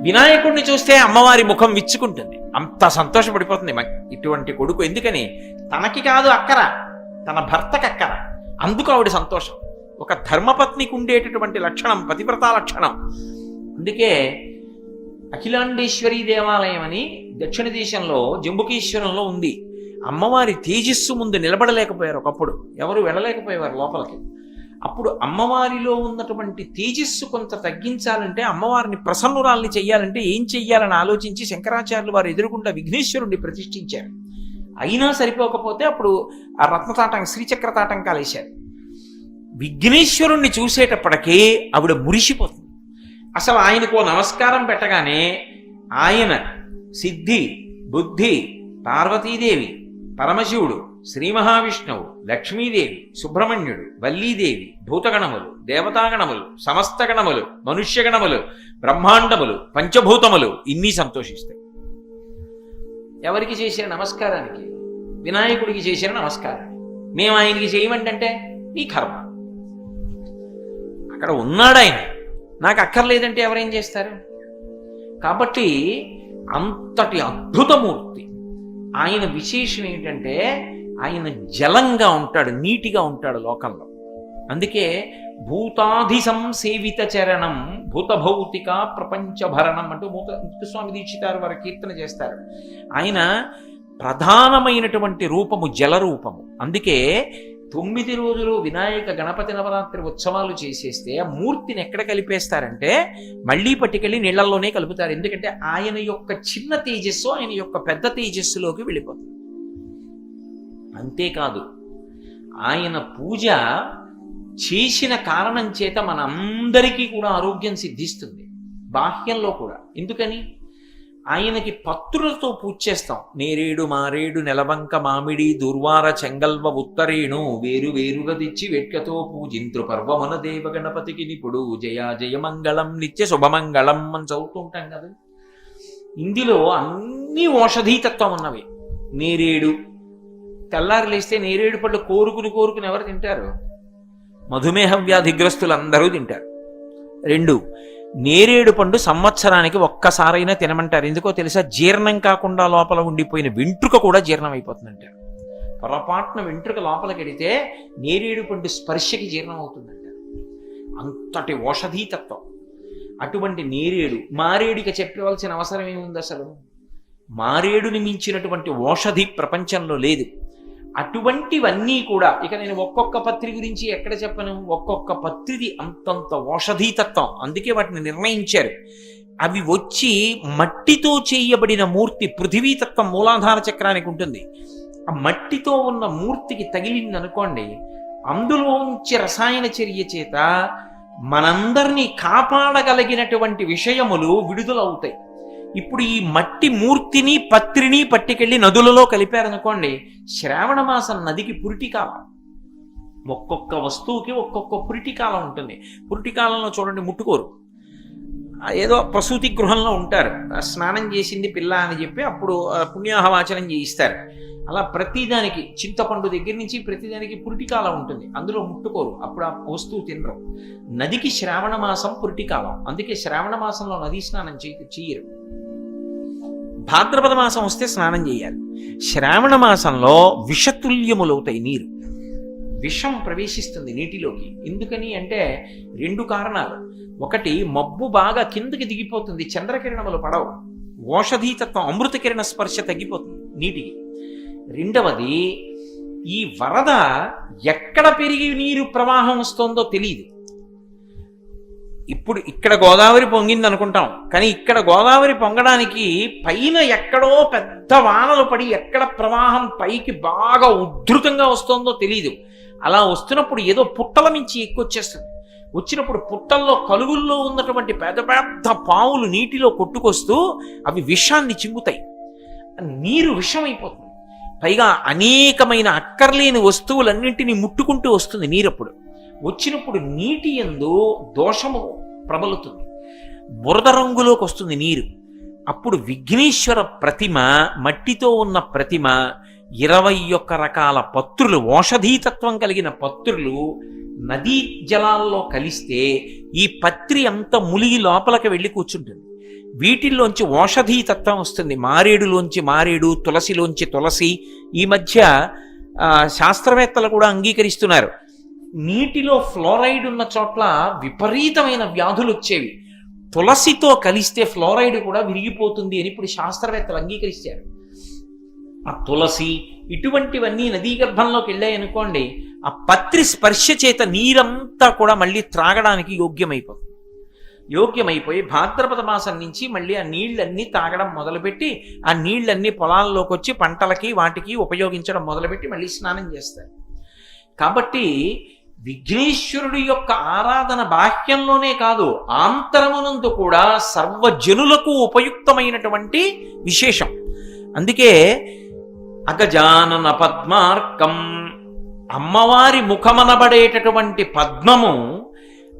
వినాయకుడిని చూస్తే అమ్మవారి ముఖం విచ్చుకుంటుంది, అంత సంతోషపడిపోతుంది ఇటువంటి కొడుకు. ఎందుకని? తనకి కాదు అక్కర, తన భర్తకి అక్కర. అందుకు ఆవిడ సంతోషం. ఒక ధర్మపత్నికి ఉండేటటువంటి లక్షణం పతివ్రతా లక్షణం. అందుకే అఖిలాండేశ్వరీ దేవాలయం అని దక్షిణ దేశంలో జంబుకేశ్వరంలో ఉంది. అమ్మవారి తేజస్సు ముందు నిలబడలేకపోయారు ఒకప్పుడు, ఎవరు వెళ్ళలేకపోయేవారు లోపలికి. అప్పుడు అమ్మవారిలో ఉన్నటువంటి తేజస్సు కొంత తగ్గించాలంటే, అమ్మవారిని ప్రసన్నురాల్ని చెయ్యాలంటే ఏం చెయ్యాలని ఆలోచించి శంకరాచార్యులు వారు ఎదురుగుండా విఘ్నేశ్వరుణ్ణి ప్రతిష్ఠించారు. అయినా సరిపోకపోతే అప్పుడు ఆ రత్నతాటం శ్రీచక్ర తాటంకాలు వేశారు. విఘ్నేశ్వరుణ్ణి చూసేటప్పటికీ ఆవిడ మురిసిపోతుంది. అసలు ఆయనకు నమస్కారం పెట్టగానే ఆయన సిద్ధి, బుద్ధి, పార్వతీదేవి, పరమశివుడు, శ్రీ మహావిష్ణువు, లక్ష్మీదేవి, సుబ్రహ్మణ్యుడు, వల్లీదేవి, భూతగణములు, దేవతాగణములు, సమస్త గణములు, మనుష్యగణములు, బ్రహ్మాండములు, పంచభూతములు ఇన్ని సంతోషిస్తాయి. ఎవరికి చేసిన నమస్కారానికి? వినాయకుడికి చేసిన నమస్కారం. మేము ఆయనకి చేయమంటే ఈ కర్మ. అక్కడ ఉన్నాడు ఆయన, నాకు అక్కర్లేదంటే ఎవరేం చేస్తారు? కాబట్టి అంతటి అద్భుతమూర్తి ఆయన. విశేషం ఏంటంటే ఆయన జలంగా ఉంటాడు, నీటిగా ఉంటాడు లోకంలో. అందుకే భూతాధి సంసేవిత చరణం భూతభౌతిక ప్రపంచభరణం అంటూ ముత్తుస్వామి దీక్షితారు వారు కీర్తన చేస్తారు. ఆయన ప్రధానమైనటువంటి రూపము జలరూపము. అందుకే 9 రోజులు వినాయక గణపతి నవరాత్రి ఉత్సవాలు చేసేస్తే ఆ మూర్తిని ఎక్కడ కలిపేస్తారంటే మళ్ళీ పట్టుకెళ్ళి నీళ్లలోనే కలుపుతారు. ఎందుకంటే ఆయన యొక్క చిన్న తేజస్సు ఆయన యొక్క పెద్ద తేజస్సులోకి వెళ్ళిపోతుంది. అంతేకాదు, ఆయన పూజ చేసిన కారణం చేత మనందరికీ కూడా ఆరోగ్యం సిద్ధిస్తుంది, బాహ్యంలో కూడా. ఎందుకని? ఆయనకి పత్రులతో పూజ చేస్తాం. నేరేడు, మారేడు, నెలవంక, మామిడి, దుర్వార, చెంగల్వ, ఉత్తరేణు వేరు వేరుగా తెచ్చి వెట్కతో పూజింత్రు పర్వమున దేవ గణపతికి నిపుడు జయ జయమంగళం నిత్య శుభమంగళం అని చదువుతూ ఉంటాం కదా. ఇందులో అన్ని ఔషధీతత్వం ఉన్నవి. నేరేడు, తెల్లారి లేస్తే నేరేడు పళ్ళు కోరుకుని ఎవరు తింటారు? మధుమేహ వ్యాధిగ్రస్తులు అందరూ తింటారు. 2, నేరేడు పండు సంవత్సరానికి ఒక్కసారైనా తినమంటారు. ఎందుకో తెలుసా? జీర్ణం కాకుండా లోపల ఉండిపోయిన వెంట్రుక కూడా జీర్ణం అయిపోతుందంటారు. పొరపాటున వెంట్రుక లోపలికి వెడితే నేరేడు పండు స్పర్శకి జీర్ణం అవుతుందంటారు. అంతటి ఔషధీతత్వం. అటువంటి నేరేడు, మారేడుకి చెప్పవలసిన అవసరం ఏముంది? అసలు మారేడుని మించినటువంటి ఔషధి ప్రపంచంలో లేదు. అటువంటివన్నీ కూడా ఇక నేను ఒక్కొక్క పత్రి గురించి ఎక్కడ చెప్పను. ఒక్కొక్క పత్రిది అంతంత ఔషధీతత్వం. అందుకే వాటిని నిర్ణయించారు. అవి వచ్చి మట్టితో చేయబడిన మూర్తి పృథివీతత్వం మూలాధార చక్రానికి ఉంటుంది. ఆ మట్టితో ఉన్న మూర్తికి తగిలింది అనుకోండి, అందులోంచి రసాయన చర్య చేత మనందరినీ కాపాడగలిగినటువంటి విషయములు విడుదలవుతాయి. ఇప్పుడు ఈ మట్టి మూర్తిని పత్రిని పట్టుకెళ్ళి నదులలో కలిపారనుకోండి, శ్రావణ మాసం నదికి పురిటికాలం. ఒక్కొక్క వస్తువుకి ఒక్కొక్క పురిటికాలం ఉంటుంది. పురిటికాలంలో చూడండి ముట్టుకోరు, ఏదో ప్రసూతి గృహంలో ఉంటారు. స్నానం చేసింది పిల్ల అని చెప్పి అప్పుడు పుణ్యాహవాచనం చేయిస్తారు. అలా ప్రతిదానికి చింతపండు దగ్గర నుంచి ప్రతిదానికి పురిటికాలం ఉంటుంది, అందులో ముట్టుకోరు, అప్పుడు ఆ వస్తువు తినరు. నదికి శ్రావణ మాసం పురిటికాలం. అందుకే శ్రావణ మాసంలో నదీ స్నానం చెయ్యరు. భాద్రపద మాసం వస్తే స్నానం చేయాలి. శ్రావణ మాసంలో విషతుల్యములవుతాయి నీరు, విషం ప్రవేశిస్తుంది నీటిలోకి. ఎందుకని అంటే 2 కారణాలు. ఒకటి, మబ్బు బాగా కిందకి దిగిపోతుంది, చంద్రకిరణములు పడవు, ఔషధీతత్వం అమృత కిరణ స్పర్శ తగ్గిపోతుంది నీటికి. 2వది, ఈ వరద ఎక్కడ పెరిగి నీరు ప్రవాహం వస్తుందో తెలియదు. ఇప్పుడు ఇక్కడ గోదావరి పొంగింది అనుకుంటాం, కానీ ఇక్కడ గోదావరి పొంగడానికి పైన ఎక్కడో పెద్ద వానలు పడి ఎక్కడ ప్రవాహం పైకి బాగా ఉధృతంగా వస్తుందో తెలియదు. అలా వస్తున్నప్పుడు ఏదో పుట్టల మించి ఎక్కువచ్చేస్తుంది. వచ్చినప్పుడు పుట్టల్లో కలుగుల్లో ఉన్నటువంటి పెద్ద పెద్ద పావులు నీటిలో కొట్టుకొస్తూ అవి విషాన్ని చిమ్ముతాయి, నీరు విషమైపోతుంది. పైగా అనేకమైన అక్కర్లేని వస్తువులన్నింటినీ ముట్టుకుంటూ వస్తుంది నీరప్పుడు. వచ్చినప్పుడు నీటి యందు దోషము ప్రబలుతుంది, బురద రంగులోకి వస్తుంది నీరు. అప్పుడు విఘ్నేశ్వర ప్రతిమ, మట్టితో ఉన్న ప్రతిమ, 21 రకాల పత్రులు, ఔషధీతత్వం కలిగిన పత్రులు నదీ జలాల్లో కలిస్తే ఈ పత్రి అంతా ములిగి లోపలికి వెళ్ళి కూర్చుంటుంది. వీటిల్లోంచి ఓషధీ తత్వం వస్తుంది. మారేడులోంచి మారేడు, తులసిలోంచి తులసి. ఈ మధ్య శాస్త్రవేత్తలు కూడా అంగీకరిస్తున్నారు, నీటిలో ఫ్లోరైడ్ ఉన్న చోట్ల విపరీతమైన వ్యాధులు వచ్చేవి, తులసితో కలిస్తే ఫ్లోరైడ్ కూడా విరిగిపోతుంది అని ఇప్పుడు శాస్త్రవేత్తలు అంగీకరిస్తారు. ఆ తులసి ఇటువంటివన్నీ నదీ గర్భంలోకి వెళ్ళాయనుకోండి, ఆ పత్రి స్పర్శ చేత నీరంతా కూడా మళ్ళీ త్రాగడానికి యోగ్యమైపోయి భాద్రపద మాసం నుంచి మళ్ళీ ఆ నీళ్ళన్నీ తాగడం మొదలుపెట్టి, ఆ నీళ్ళన్నీ పొలాల్లోకి వచ్చి పంటలకి వాటికి ఉపయోగించడం మొదలుపెట్టి మళ్ళీ స్నానం చేస్తారు. కాబట్టి విఘ్నేశ్వరుడి యొక్క ఆరాధన బాహ్యంలోనే కాదు, ఆంతరమునందు కూడా సర్వజనులకు ఉపయుక్తమైనటువంటి విశేషం. అందుకే అగజానన పద్మార్కం, అమ్మవారి ముఖమనబడేటటువంటి పద్మము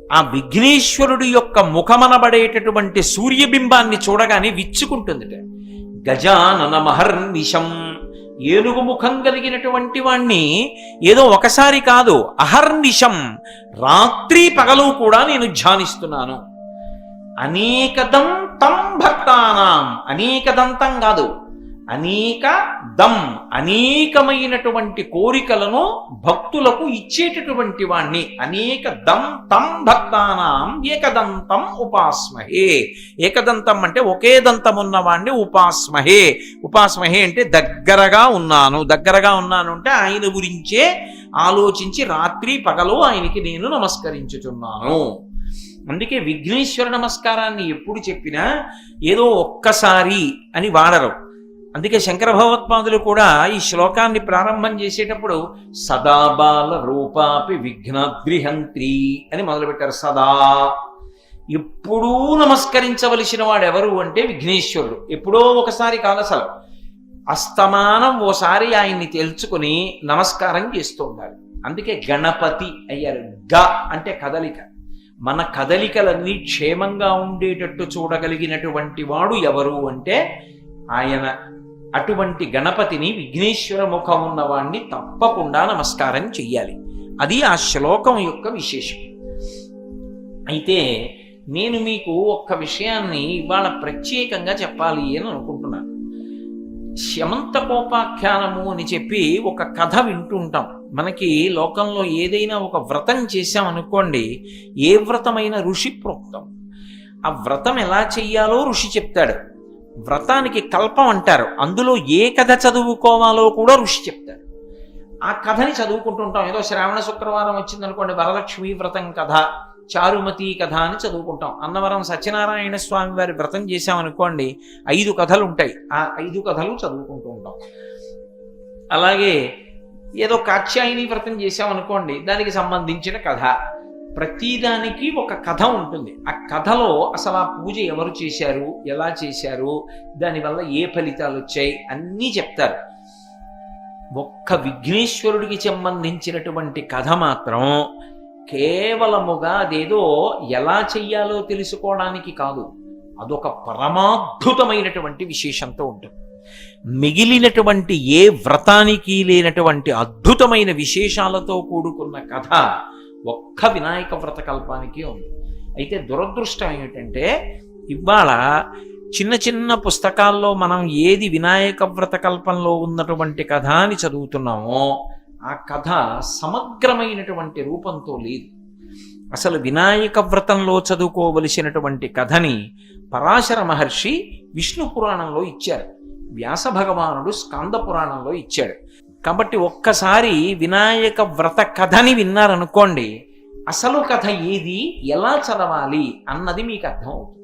ఆ విఘ్నేశ్వరుడి యొక్క ముఖమనబడేటటువంటి సూర్యబింబాన్ని చూడగానే విచ్చుకుంటుందిట. గజానన మహర్నిశం, ఏనుగు ముఖం కలిగినటువంటి వాణ్ణి ఏదో ఒకసారి కాదు, అహర్నిశం రాత్రి పగలు కూడా నేను ధ్యానిస్తున్నాను. అనేకదం తం భక్తానాం, అనేకదంతం కాదు, అనేక దం, అనేకమైనటువంటి కోరికలను భక్తులకు ఇచ్చేటటువంటి వాణ్ణి. అనేక దం తం భక్తానాం ఏకదంతం ఉపాస్మహే. ఏకదంతం అంటే ఒకే దంతం ఉన్నవాణ్ణి ఉపాస్మహే. ఉపాస్మహే అంటే దగ్గరగా ఉన్నాను. దగ్గరగా ఉన్నాను అంటే ఆయన గురించే ఆలోచించి రాత్రి పగలు ఆయనకి నేను నమస్కరించుచున్నాను. అందుకే విఘ్నేశ్వర నమస్కారాన్ని ఎప్పుడు చెప్పినా ఏదో ఒక్కసారి అని వాడరు. అందుకే శంకర భగవత్పాదులు కూడా ఈ శ్లోకాన్ని ప్రారంభం చేసేటప్పుడు సదాబాల రూపాపి విఘ్నాద్రిహంత్రి అని మొదలుపెట్టారు. సదా, ఎప్పుడూ నమస్కరించవలసిన వాడు ఎవరు అంటే విఘ్నేశ్వరుడు. ఎప్పుడో ఒకసారి కాదు, అసలు అస్తమానం ఓసారి ఆయన్ని తెలుసుకుని నమస్కారం చేస్తూ ఉండాలి. అందుకే గణపతి అయ్యారు. గ అంటే కదలిక. మన కదలికలన్నీ క్షేమంగా ఉండేటట్టు చూడగలిగినటువంటి వాడు ఎవరు అంటే ఆయన. అటువంటి గణపతిని, విఘ్నేశ్వర ముఖం ఉన్నవాణ్ణి తప్పకుండా నమస్కారం చెయ్యాలి. అది ఆ శ్లోకం యొక్క విశేషం. అయితే నేను మీకు ఒక్క విషయాన్ని ఇవాళ ప్రత్యేకంగా చెప్పాలి అని అనుకుంటున్నాను. శమంతకోపాఖ్యానము అని చెప్పి ఒక కథ వింటుంటాం. మనకి లోకంలో ఏదైనా ఒక వ్రతం చేశామనుకోండి, ఏ వ్రతమైన ఋషి ప్రోక్తం. ఆ వ్రతం ఎలా చెయ్యాలో ఋషి చెప్తాడు. వ్రతానికి కల్పం అంటారు. అందులో ఏ కథ చదువుకోవాలో కూడా ఋషి చెప్తారు. ఆ కథని చదువుకుంటుంటాం. ఏదో శ్రావణ శుక్రవారం వచ్చిందనుకోండి, వరలక్ష్మీ వ్రతం కథ, చారుమతి కథ అని చదువుకుంటాం. అన్నవరం సత్యనారాయణ స్వామి వారి వ్రతం చేశామనుకోండి, 5 కథలు ఉంటాయి. ఆ 5 కథలు చదువుకుంటూ ఉంటాం. అలాగే ఏదో కాత్యాయని వ్రతం చేశామనుకోండి, దానికి సంబంధించిన కథ. ప్రతిదానికి ఒక కథ ఉంటుంది. ఆ కథలో అసలు ఆ పూజ ఎవరు చేశారు, ఎలా చేశారు, దానివల్ల ఏ ఫలితాలు వచ్చాయి అన్నీ చెప్తారు. ఒక్క విఘ్నేశ్వరుడికి సంబంధించినటువంటి కథ మాత్రం కేవలముగా అదేదో ఎలా చెయ్యాలో తెలుసుకోవడానికి కాదు, అదొక పరమాద్భుతమైనటువంటి విశేషంతో ఉంటుంది. మిగిలినటువంటి ఏ వ్రతానికి లేనటువంటి అద్భుతమైన విశేషాలతో కూడుకున్న కథ ఒక్క వినాయక వ్రత కల్పానికి ఉంది. అయితే దురదృష్టం ఏమిటంటే ఇవాళ చిన్న చిన్న పుస్తకాల్లో మనం ఏది వినాయక వ్రత కల్పంలో ఉన్నటువంటి కథ అని చదువుతున్నామో ఆ కథ సమగ్రమైనటువంటి రూపంతో లేదు. అసలు వినాయక వ్రతంలో చదువుకోవలసినటువంటి కథని పరాశర మహర్షి విష్ణు పురాణంలో ఇచ్చారు, వ్యాస భగవానుడు స్కాంద పురాణంలో ఇచ్చాడు. కాబట్టి ఒక్కసారి వినాయక వ్రత కథని విన్నారనుకోండి, అసలు కథ ఏది, ఎలా చదవాలి అన్నది మీకు అర్థం అవుతుంది.